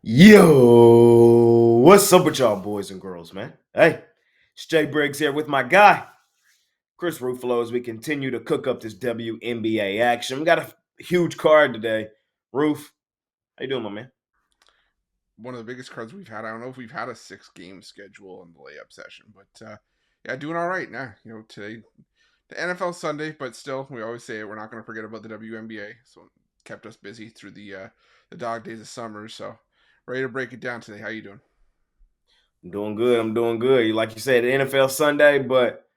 Yo, what's up with y'all boys and girls, man? Hey, it's Jay Briggs here with my guy, Chris Ruffolo, as we continue to cook up this WNBA action. We got a huge card today. Roof, how you doing, my man? One of the biggest cards we've had. I don't know if we've had a 6 game schedule in the layup session, but yeah, doing all right now. Today the NFL Sunday, but still, we always say it, we're not going to forget about the WNBA. So it kept us busy through the dog days of summer. So ready to break it down today. How you doing? I'm doing good. I'm doing good. Like you said, the NFL Sunday, but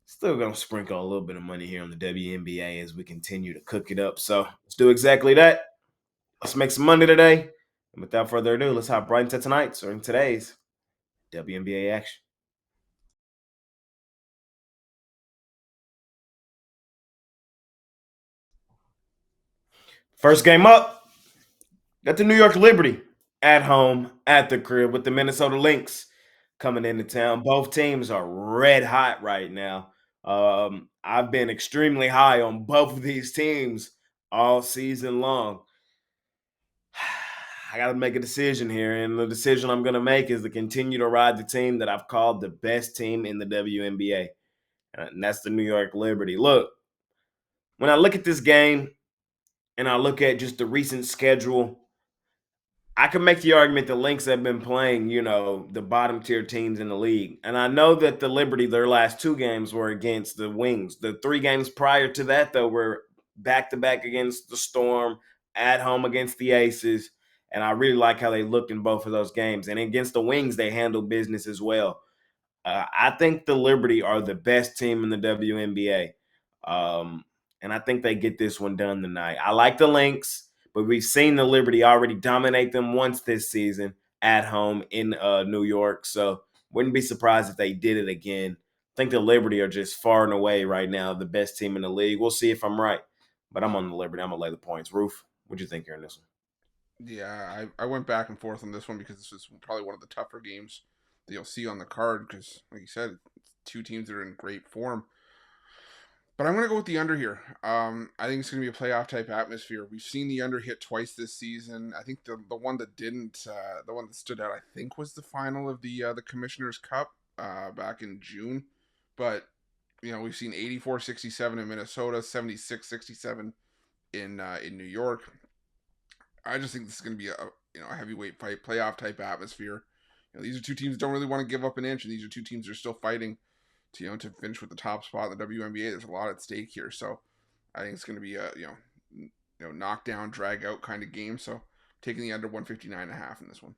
still gonna sprinkle a little bit of money here on the WNBA as we continue to cook it up. So let's do exactly that. Let's make some money today. And without further ado, let's hop right into tonight's or in today's WNBA action. First game up, got the New York Liberty at home at the crib with the Minnesota Lynx coming into town. Both teams are red hot right now. I've been extremely high on both of these teams all season long. I got to make a decision here, and the decision I'm going to make is to continue to ride the team that I've called the best team in the WNBA, and that's the New York Liberty. Look, when I look at this game and I look at just the recent schedule, I can make the argument the Lynx have been playing, the bottom tier teams in the league. And I know that the Liberty, their last 2 games were against the Wings. The 3 games prior to that, though, were back to back against the Storm, at home against the Aces. And I really like how they looked in both of those games. And against the Wings, they handled business as well. I think the Liberty are the best team in the WNBA. And I think they get this one done tonight. I like the Lynx, but we've seen the Liberty already dominate them once this season at home in New York. So wouldn't be surprised if they did it again. I think the Liberty are just far and away right now the best team in the league. We'll see if I'm right, but I'm on the Liberty. I'm gonna lay the points. Roof, what'd you think here in this one? Yeah, I went back and forth on this one because this is probably one of the tougher games that you'll see on the card because, like you said, it's two teams that are in great form. But I'm going to go with the under here. I think it's going to be a playoff type atmosphere. We've seen the under hit twice this season. I think the one that didn't, the one that stood out, I think, was the final of the Commissioner's Cup back in June. But we've seen 84-67 in Minnesota, 76-67 in New York. I just think this is going to be a heavyweight fight, playoff type atmosphere. These are two teams that don't really want to give up an inch, and these are two teams that are still fighting to finish with the top spot in the WNBA. There's a lot at stake here, so I think it's going to be a knockdown, drag out kind of game. So taking the under 159.5 in this one.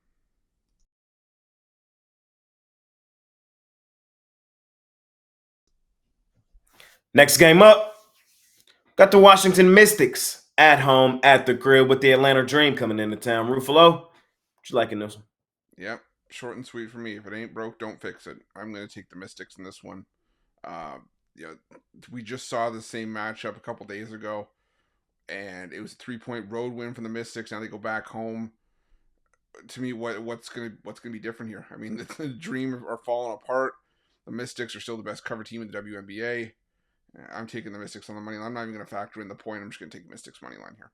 Next game up, got the Washington Mystics at home at the crib with the Atlanta Dream coming into town. Ruffalo, what you liking this one? Yep, short and sweet for me. If it ain't broke, don't fix it. I'm going to take the Mystics in this one. Uh, you we just saw the same matchup a couple days ago, and it was a 3-point road win from the Mystics. Now they go back home. To me, what's gonna be different here? I mean, the Dream are falling apart. The Mystics are still the best cover team in the WNBA. I'm taking the Mystics on the money line. I'm not even going to factor in the point. I'm just going to take Mystics money line here.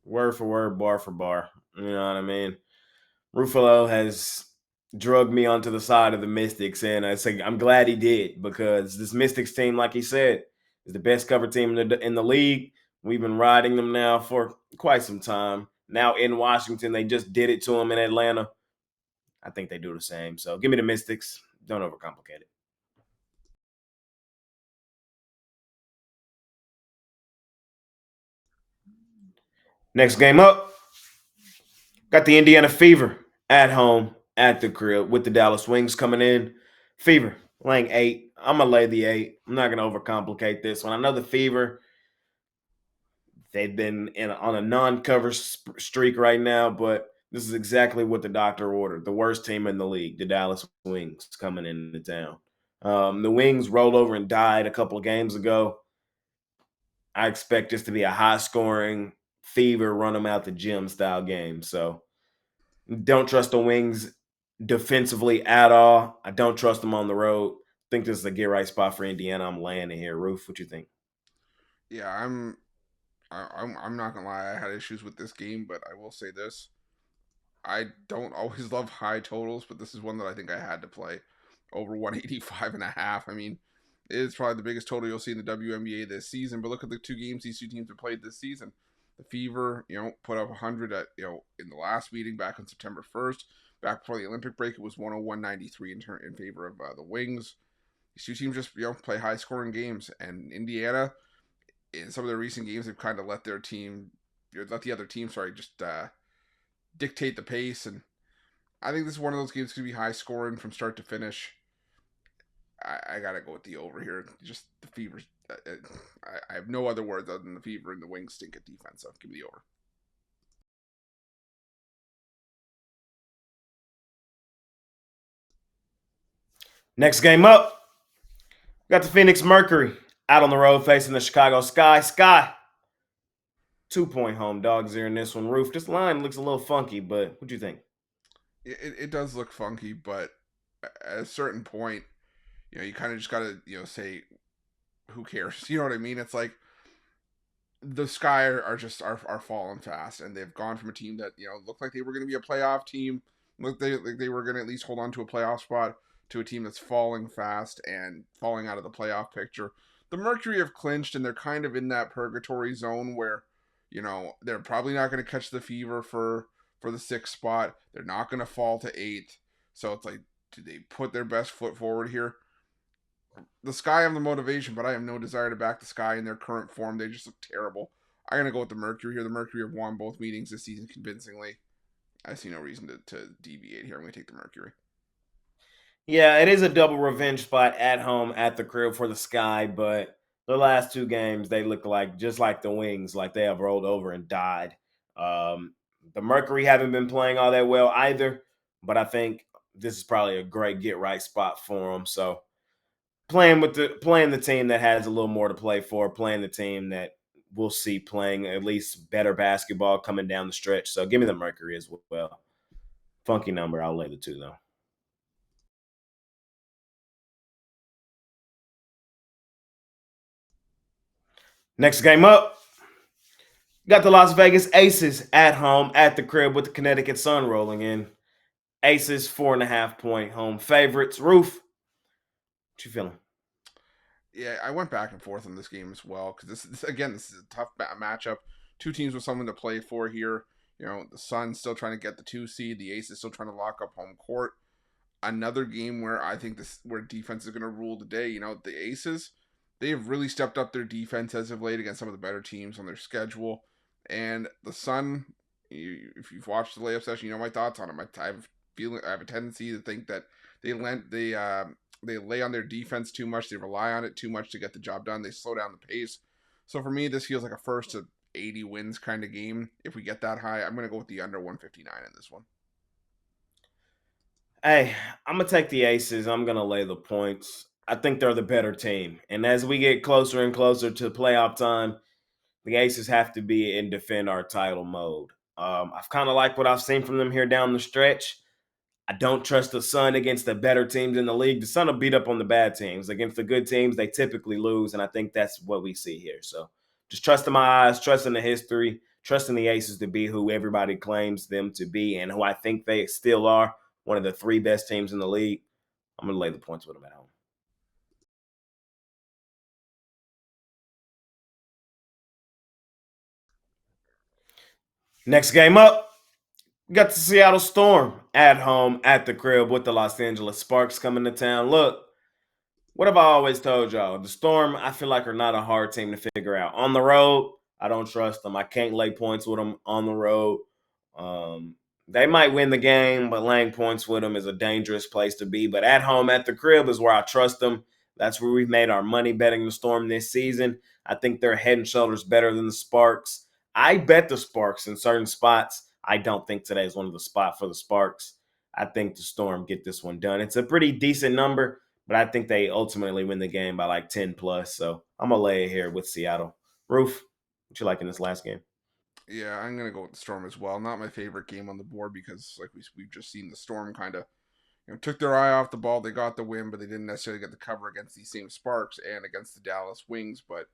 Word for word, bar for bar. You know what I mean? Ruffalo has drugged me onto the side of the Mystics, and I'm glad he did because this Mystics team, like he said, is the best cover team in the league. We've been riding them now for quite some time. Now in Washington, they just did it to them in Atlanta. I think they do the same. So give me the Mystics. Don't overcomplicate it. Next game up, got the Indiana Fever at home at the crib with the Dallas Wings coming in. Fever laying 8. I'm gonna lay the 8. I'm not gonna overcomplicate this one. I know the Fever. They've been on a non-cover streak right now, but this is exactly what the doctor ordered. The worst team in the league, the Dallas Wings, coming into town. The Wings rolled over and died a couple of games ago. I expect this to be a high-scoring Fever run them out the gym style game. So don't trust the Wings defensively at all. I don't trust them on the road. Think this is a get right spot for Indiana. I'm laying it here. Roof, what you think? Yeah, I'm not gonna lie. I had issues with this game, but I will say this: I don't always love high totals, but this is one that I think I had to play over 185.5. I mean, it's probably the biggest total you'll see in the WNBA this season. But look at the two games these two teams have played this season. The Fever, put up 100 at in the last meeting back on September 1st. Back before the Olympic break, it was 101.93 in favor of the Wings. These two teams just play high scoring games, and Indiana in some of their recent games they've kind of let their team, let the other team, sorry, just dictate the pace. And I think this is one of those games that's going to be high scoring from start to finish. I got to go with the over here. Just the Fever. I have no other words other than the Fever and the Wings stink at defense. So give me the over. Next game up, we got the Phoenix Mercury out on the road facing the Chicago Sky. Sky, 2-point home dogs here in this one. Roof, this line looks a little funky, but what do you think? It does look funky, but at a certain point, you kind of just got to, say, who cares? You know what I mean? It's like the Sky are just are falling fast, and they've gone from a team that looked like they were going to be a playoff team, looked like they were going to at least hold on to a playoff spot, to a team that's falling fast and falling out of the playoff picture. The Mercury have clinched, and they're kind of in that purgatory zone where they're probably not going to catch the Fever for the sixth spot. They're not going to fall to eighth. So it's like, do they put their best foot forward here? The Sky have the motivation, but I have no desire to back the Sky in their current form. They just look terrible. I'm going to go with the Mercury here. The Mercury have won both meetings this season convincingly. I see no reason to deviate here. I'm going to take the Mercury. Yeah, it is a double revenge spot at home at the crib for the Sky, but the last two games they look like just like the Wings, like they have rolled over and died. Um, the Mercury haven't been playing all that well either, but I think this is probably a great get right spot for them. So playing the team that has a little more to play for, playing the team that we'll see playing at least better basketball coming down the stretch. So give me the Mercury as well. Funky number. I'll lay the two though. Next game up, got the Las Vegas Aces at home at the crib with the Connecticut Sun rolling in. Aces 4.5-point home favorites. Roof, what you feeling? Yeah, I went back and forth on this game as well because this is a tough matchup. Two teams with someone to play for here. The Suns still trying to get the 2 seed. The Aces still trying to lock up home court. Another game where I think where defense is going to rule the day. The Aces, they have really stepped up their defense as of late against some of the better teams on their schedule. And the Sun, if you've watched the layup session, you know my thoughts on them. I have a tendency to think that they lay on their defense too much. They rely on it too much to get the job done. They slow down the pace. So for me, this feels like a first to 80 wins kind of game. If we get that high, I'm going to go with the under 159 in this one. Hey, I'm gonna take the Aces. I'm gonna lay the points. I think they're the better team. And as we get closer and closer to playoff time, the Aces have to be in defend our title mode. I've kind of liked what I've seen from them here down the stretch. I don't trust the Sun against the better teams in the league. The Sun will beat up on the bad teams. Against the good teams, they typically lose, and I think that's what we see here. So just trusting my eyes, trusting the history, trusting the Aces to be who everybody claims them to be and who I think they still are, one of the three best teams in the league. I'm going to lay the points with them at home. Next game up, we got the Seattle Storm at home at the crib with the Los Angeles Sparks coming to town. Look, what have I always told y'all? The Storm, I feel like, are not a hard team to figure out. On the road, I don't trust them. I can't lay points with them on the road. Um, they might win the game, but laying points with them is a dangerous place to be. But at home, at the crib, is where I trust them. That's where we've made our money betting the Storm this season. I think they're head and shoulders better than the Sparks. I bet the Sparks in certain spots. I don't think today is one of the spots for the Sparks. I think the Storm get this one done. It's a pretty decent number, but I think they ultimately win the game by like 10 plus. So I'm going to lay it here with Seattle. Roof, what you like in this last game? Yeah, I'm gonna go with the Storm as well. Not my favorite game on the board because, like we've just seen, the Storm kind of took their eye off the ball. They got the win, but they didn't necessarily get the cover against these same Sparks and against the Dallas Wings. But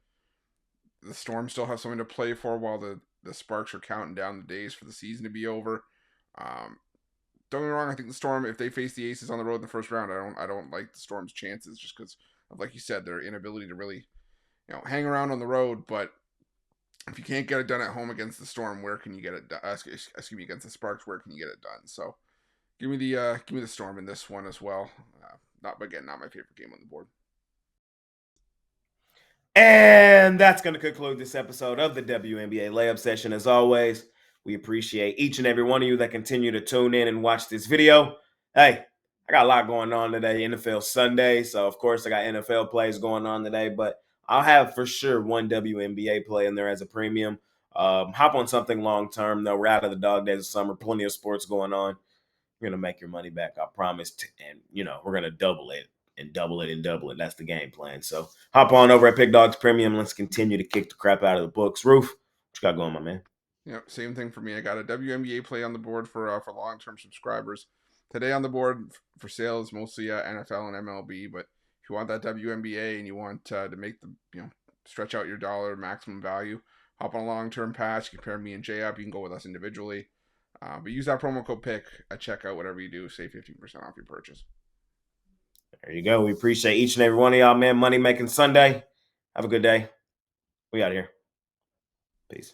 the Storm still have something to play for while the Sparks are counting down the days for the season to be over. Don't get me wrong. I think the Storm, if they face the Aces on the road in the first round, I don't like the Storm's chances just because of, like you said, their inability to really hang around on the road. But if you can't get it done at home against the Storm, where can you get it done? Excuse me, against the Sparks, where can you get it done? So give me the Storm in this one as well. Not my favorite game on the board. And that's going to conclude this episode of the WNBA Layup Session. As always, we appreciate each and every one of you that continue to tune in and watch this video. Hey, I got a lot going on today, NFL Sunday. So, of course, I got NFL plays going on today, but I'll have for sure one WNBA play in there as a premium. Hop on something long term, though. We're out of the dog days of summer. Plenty of sports going on. You're going to make your money back, I promise. And, we're going to double it and double it and double it. That's the game plan. So hop on over at Pickdawgz Premium. Let's continue to kick the crap out of the books. Roof, what you got going, my man? Yeah, same thing for me. I got a WNBA play on the board for long-term subscribers. Today on the board for sale is mostly NFL and MLB, but if you want that WNBA and you want to make the stretch out your dollar maximum value, hop on a long-term patch. Compare me and Jay up. You can go with us individually, but use that promo code PICK at checkout. Whatever you do, save 15% off your purchase. There you go. We appreciate each and every one of y'all, man. Money making Sunday. Have a good day. We out here. Peace.